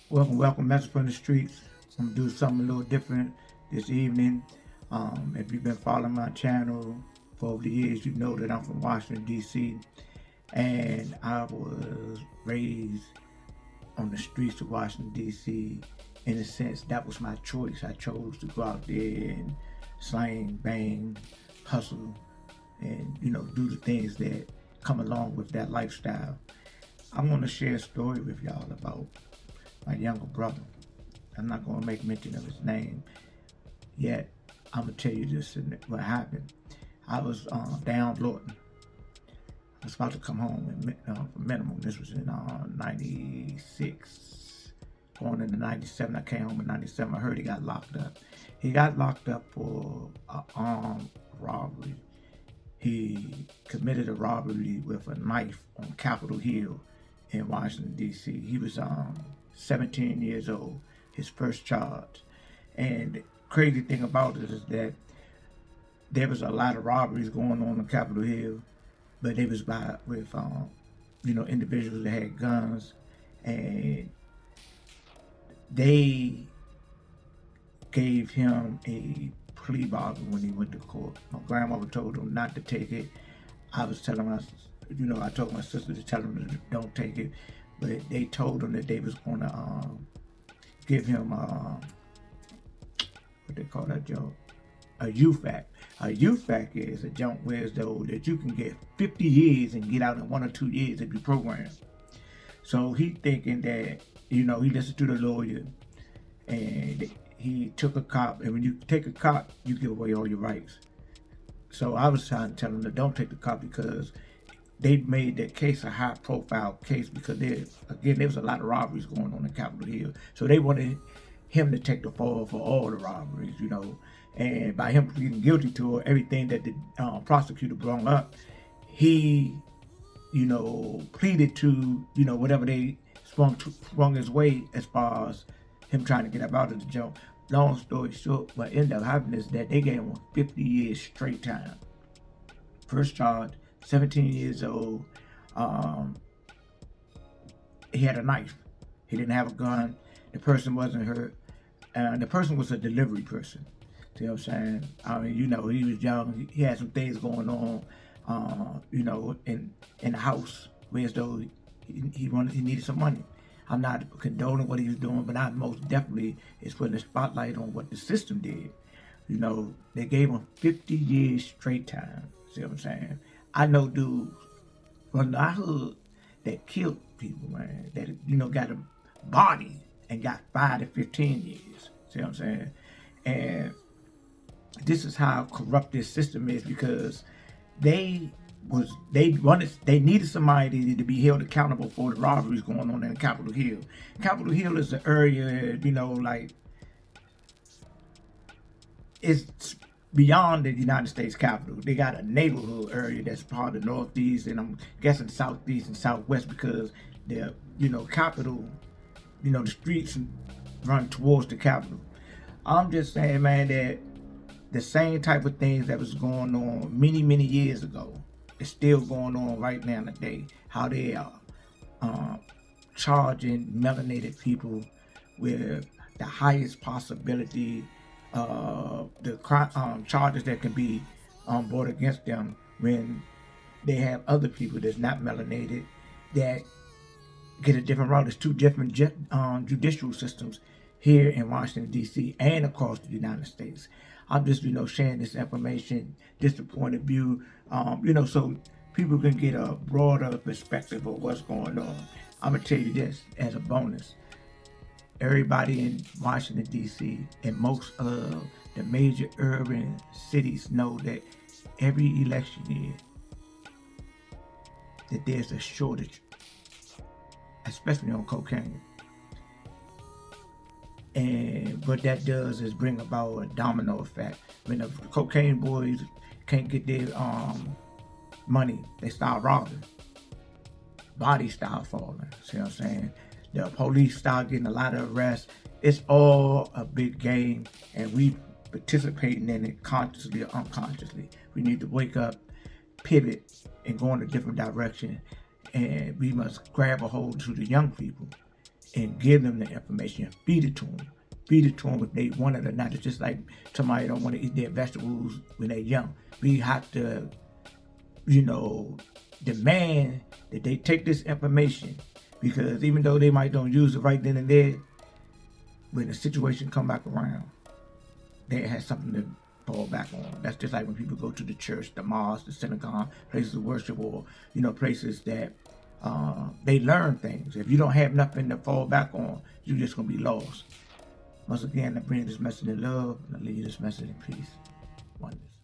Welcome, message from the streets. I'm gonna do something a little different this evening. If you've been following my channel for over the years, you know that I'm from Washington D.C. and I was raised on the streets of Washington D.C. In a sense, that was my choice. I chose to go out there and slang, bang, hustle, and do the things that come along with that lifestyle. I want to share a story with y'all about my younger brother. I'm not going to make mention of his name yet. I'm going to tell you this and what happened. I was down Lorton. I was about to come home from minimum. This was in 96. Going into 97. I came home in 97. I heard he got locked up. He got locked up for an armed robbery. He committed a robbery with a knife on Capitol Hill in Washington, D.C. He was 17 years old, his first charge. And the crazy thing about it is that there was a lot of robberies going on Capitol Hill, but they was with individuals that had guns, and they gave him a plea bargain when he went to court. My grandmother told him not to take it. I was telling I told my sister to tell him to don't take it, but they told him that they was going to give him what they call that joke, a UFAC. A UFAC is a junk where though that you can get 50 years and get out in 1 or 2 years if you program. So he thinking that he listened to the lawyer and he took a cop, and when you take a cop, you give away all your rights. So I was trying to tell him to don't take the cop because they made that case a high profile case because there was a lot of robberies going on in Capitol Hill. So they wanted him to take the fall for all the robberies, And by him pleading guilty to everything that the prosecutor brought up, he, pleaded to, whatever they sprung his way as far as him trying to get up out of the jail. Long story short, what ended up happening is that they gave him 50 years straight time. First charge, 17 years old. He had a knife. He didn't have a gun. The person wasn't hurt. The person was a delivery person. See what I'm saying? I mean, he was young. He had some things going on, in the house, whereas though he needed some money. I'm not condoning what he was doing, but I most definitely is putting a spotlight on what the system did. They gave him 50 years straight time. See what I'm saying? I know dudes from the hood that killed people, man, that, got a body and got 5 to 15 years. See what I'm saying? And this is how corrupt this system is because they needed somebody to be held accountable for the robberies going on in Capitol Hill. Capitol Hill is an area, like it's beyond the United States Capitol. They got a neighborhood area that's part of the Northeast and I'm guessing Southeast and Southwest because the Capitol, the streets run towards the Capitol. I'm just saying, man, that the same type of things that was going on many, many years ago is still going on right now today. How they are charging melanated people with the highest possibility the charges that can be brought against them when they have other people that's not melanated that get a different route. There's two different judicial systems here in Washington, D.C. and across the United States. I'm just, sharing this information, just a point of view, so people can get a broader perspective of what's going on. I'm going to tell you this as a bonus. Everybody in Washington, D.C. and most of the major urban cities know that every election year that there's a shortage, especially on cocaine. And what that does is bring about a domino effect. When the cocaine boys can't get their money, they start robbing. Bodies start falling. See what I'm saying? The police start getting a lot of arrests. It's all a big game, and we participating in it consciously or unconsciously. We need to wake up, pivot, and go in a different direction. And we must grab a hold to the young people and give them the information, feed it to them. Feed it to them if they want it or not. It's just like somebody don't want to eat their vegetables when they're young. We have to, you know, demand that they take this information, because even though they might don't use it right then and there, when the situation come back around, they have something to fall back on. That's just like when people go to the church, the mosque, the synagogue, places of worship, or places that they learn things. If you don't have nothing to fall back on, you're just gonna be lost. Once again, I bring this message in love, and I leave you this message in peace. Oneness.